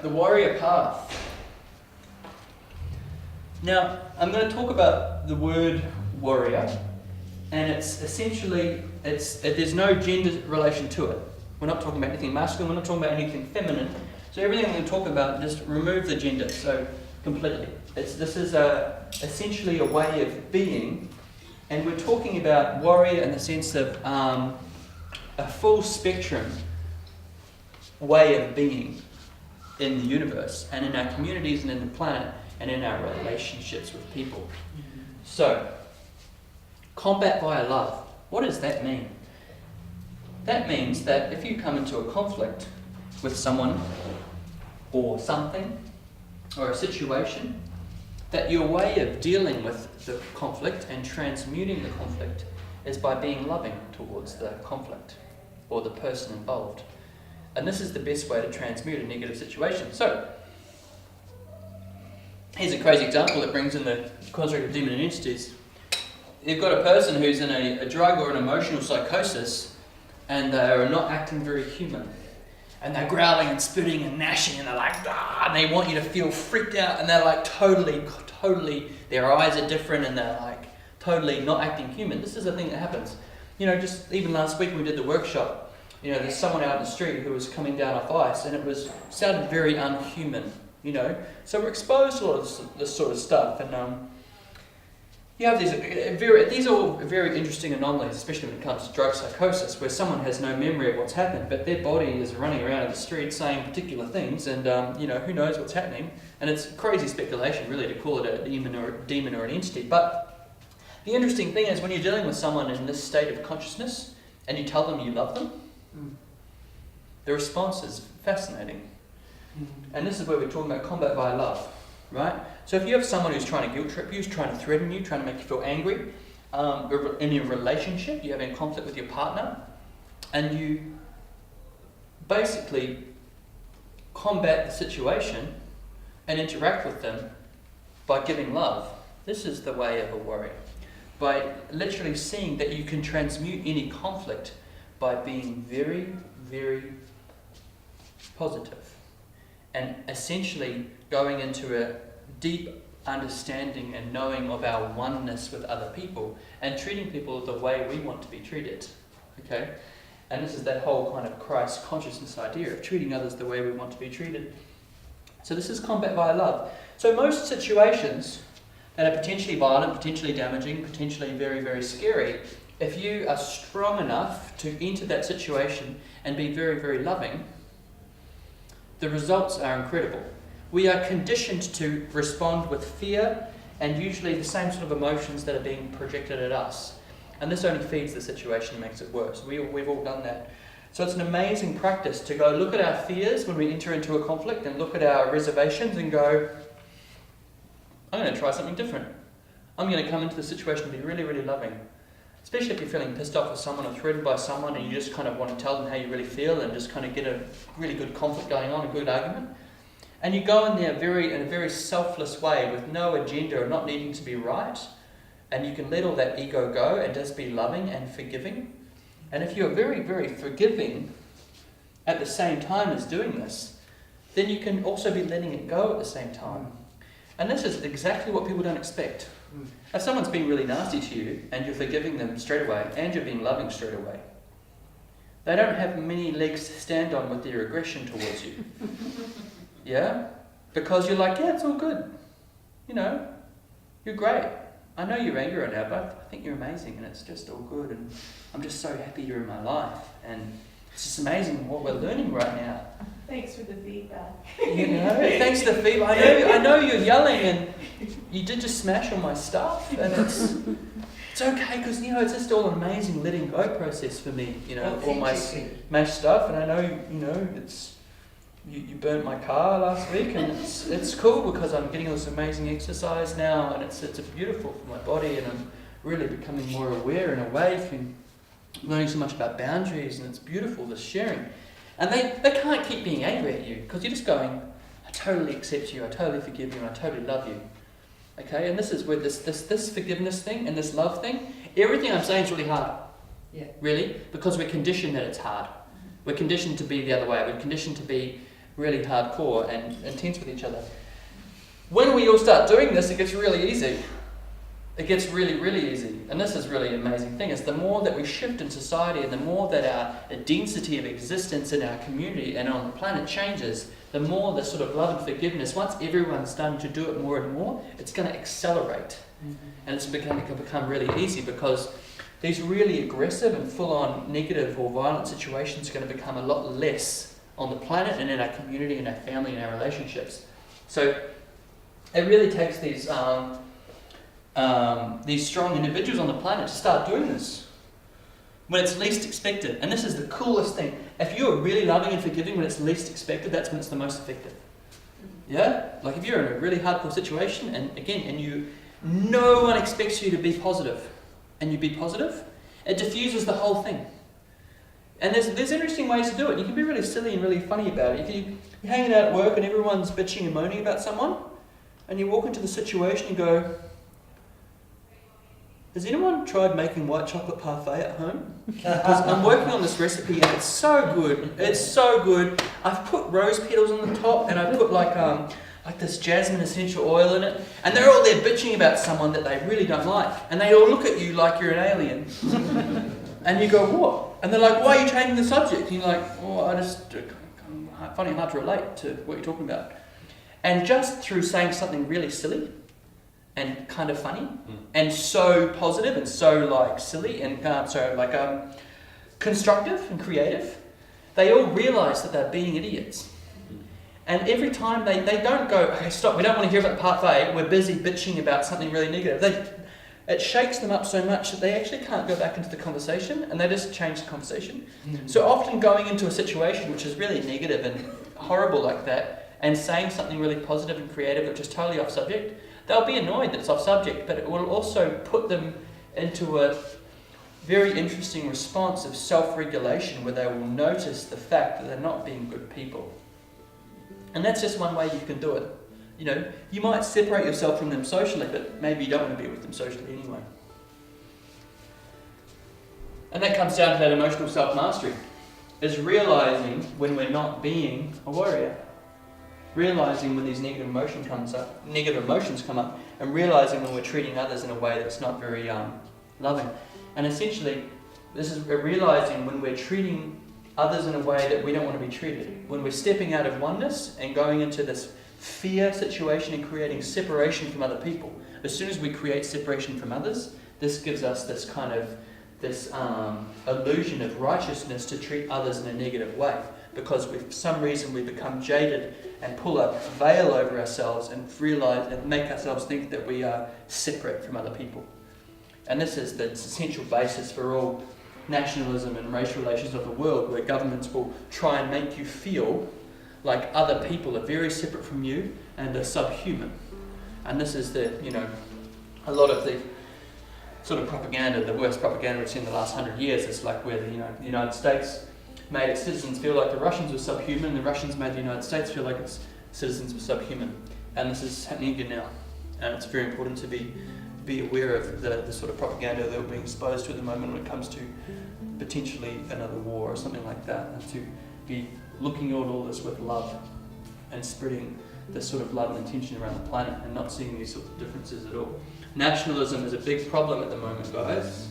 the warrior path. Now, I'm going to talk about the word warrior, and it's essentially, there's no gender relation to it. We're not talking about anything masculine, we're not talking about anything feminine. So everything we're going to talk about, just remove the gender, so completely. This is essentially a way of being, and we're talking about warrior in the sense of a full spectrum way of being in the universe, and in our communities, and in the planet, and in our relationships with people. So, combat via love. What does that mean? That means that if you come into a conflict with someone, or something, or a situation, that your way of dealing with the conflict and transmuting the conflict is by being loving towards the conflict, or the person involved. And this is the best way to transmute a negative situation. So, here's a crazy example that brings in the construct of demon and entities. You've got a person who's in a drug or an emotional psychosis, and they are not acting very human. And they're growling and spitting and gnashing, and they're like, ah, and they want you to feel freaked out, and they're like totally, their eyes are different, and they're like totally not acting human. This is a thing that happens. You know, just even last week when we did the workshop, you know, there's someone out in the street who was coming down off ice, and sounded very unhuman, you know. So we're exposed to a lot of this sort of stuff, and you have these are all very interesting anomalies, especially when it comes to drug psychosis, where someone has no memory of what's happened, but their body is running around in the street saying particular things, and you know, who knows what's happening. And it's crazy speculation, really, to call it a demon or an entity. But the interesting thing is, when you're dealing with someone in this state of consciousness, and you tell them you love them, the response is fascinating. And this is where we're talking about combat via love, right? So if you have someone who's trying to guilt trip you, who's trying to threaten you, trying to make you feel angry, in your relationship, you're having conflict with your partner, and you basically combat the situation and interact with them by giving love. This is the way of a warrior. By literally seeing that you can transmute any conflict by being very, very positive, and essentially going into a deep understanding and knowing of our oneness with other people, and treating people the way we want to be treated. Okay? And this is that whole kind of Christ consciousness idea of treating others the way we want to be treated. So this is combat via love. So most situations that are potentially violent, potentially damaging, potentially very, very scary, if you are strong enough to enter that situation and be very, very loving, the results are incredible. We are conditioned to respond with fear and usually the same sort of emotions that are being projected at us. And this only feeds the situation and makes it worse. We've all done that. So it's an amazing practice to go look at our fears when we enter into a conflict, and look at our reservations and go, I'm going to try something different. I'm going to come into the situation and be really, really loving. Especially if you're feeling pissed off with someone or threatened by someone, and you just kind of want to tell them how you really feel and just kind of get a really good conflict going on, a good argument. And you go in there in a very selfless way with no agenda or not needing to be right. And you can let all that ego go and just be loving and forgiving. And if you're very, very forgiving at the same time as doing this, then you can also be letting it go at the same time. And this is exactly what people don't expect. If someone's being really nasty to you and you're forgiving them straight away and you're being loving straight away, they don't have many legs to stand on with their aggression towards you. Yeah? Because you're like, yeah, it's all good. You know, you're great. I know you're angry right now, but I think you're amazing and it's just all good, and I'm just so happy you're in my life, and it's just amazing what we're learning right now. Thanks for the feedback. You know, thanks for the feedback. I know you're yelling and you did just smash all my stuff, and it's okay, because, you know, it's just all an amazing letting go process for me, you know, all my smashed stuff, and I know, you know, it's you burnt my car last week, and it's cool because I'm getting all this amazing exercise now, and it's beautiful for my body, and I'm really becoming more aware and awake and learning so much about boundaries, and it's beautiful, this sharing. And they can't keep being angry at you, because you're just going, I totally accept you, I totally forgive you, and I totally love you. Okay, and this is where this forgiveness thing and this love thing, everything I'm saying is really hard. Yeah. Really, because we're conditioned that it's hard. We're conditioned to be the other way. We're conditioned to be really hardcore and intense with each other. When we all start doing this, it gets really easy. It gets really, really easy. And this is really an amazing thing, is the more that we shift in society and the more that our density of existence in our community and on the planet changes, the more the sort of love and forgiveness, once everyone's done to do it more and more, it's going to accelerate. And it's going to become really easy, because these really aggressive and full-on negative or violent situations are going to become a lot less on the planet and in our community and our family and our relationships. So it really takes these strong individuals on the planet to start doing this when it's least expected. And this is the coolest thing. If you're really loving and forgiving when it's least expected, that's when it's the most effective. Yeah? Like if you're in a really hardcore situation and no one expects you to be positive, and you be positive, it diffuses the whole thing. And there's interesting ways to do it. You can be really silly and really funny about it. If you're hanging out at work and everyone's bitching and moaning about someone, and you walk into the situation and go, has anyone tried making white chocolate parfait at home? Because I'm working on this recipe and it's so good. It's so good. I've put rose petals on the top and I put like this jasmine essential oil in it. And they're all there bitching about someone that they really don't like. And they all look at you like you're an alien. And you go, what? And they're like, why are you changing the subject? And you're like, oh, I find it hard to relate to what you're talking about. And just through saying something really silly and kind of funny and so positive and so like silly and constructive and creative, they all realise that they're being idiots. And every time they don't go, okay, stop, we don't want to hear about the parfait, we're busy bitching about something really negative. It shakes them up so much that they actually can't go back into the conversation, and they just change the conversation. So often going into a situation which is really negative and horrible like that, and saying something really positive and creative which is totally off subject, they'll be annoyed that it's off subject, but it will also put them into a very interesting response of self-regulation where they will notice the fact that they're not being good people. And that's just one way you can do it. You know, you might separate yourself from them socially, but maybe you don't want to be with them socially anyway. And that comes down to that emotional self-mastery, is realising when we're not being a warrior. Realising when these negative emotions come up, and realising when we're treating others in a way that's not very loving. And essentially, this is realising when we're treating others in a way that we don't want to be treated. When we're stepping out of oneness and going into this fear situation and creating separation from other people. As soon as we create separation from others, this gives us this kind of illusion of righteousness to treat others in a negative way, because for some reason we become jaded and pull a veil over ourselves and realize and make ourselves think that we are separate from other people. And this is the essential basis for all nationalism and race relations of the world, where governments will try and make you feel like other people are very separate from you and are subhuman. And this is a lot of the sort of propaganda, the worst propaganda we've seen in the last 100 years. It's like where the United States made its citizens feel like the Russians were subhuman, and the Russians made the United States feel like its citizens were subhuman. And this is happening again now. And it's very important to be aware of the sort of propaganda that we're being exposed to at the moment when it comes to potentially another war or something like that, and to be looking at all this with love and spreading this sort of love and intention around the planet and not seeing these sorts of differences at all. Nationalism is a big problem at the moment, guys.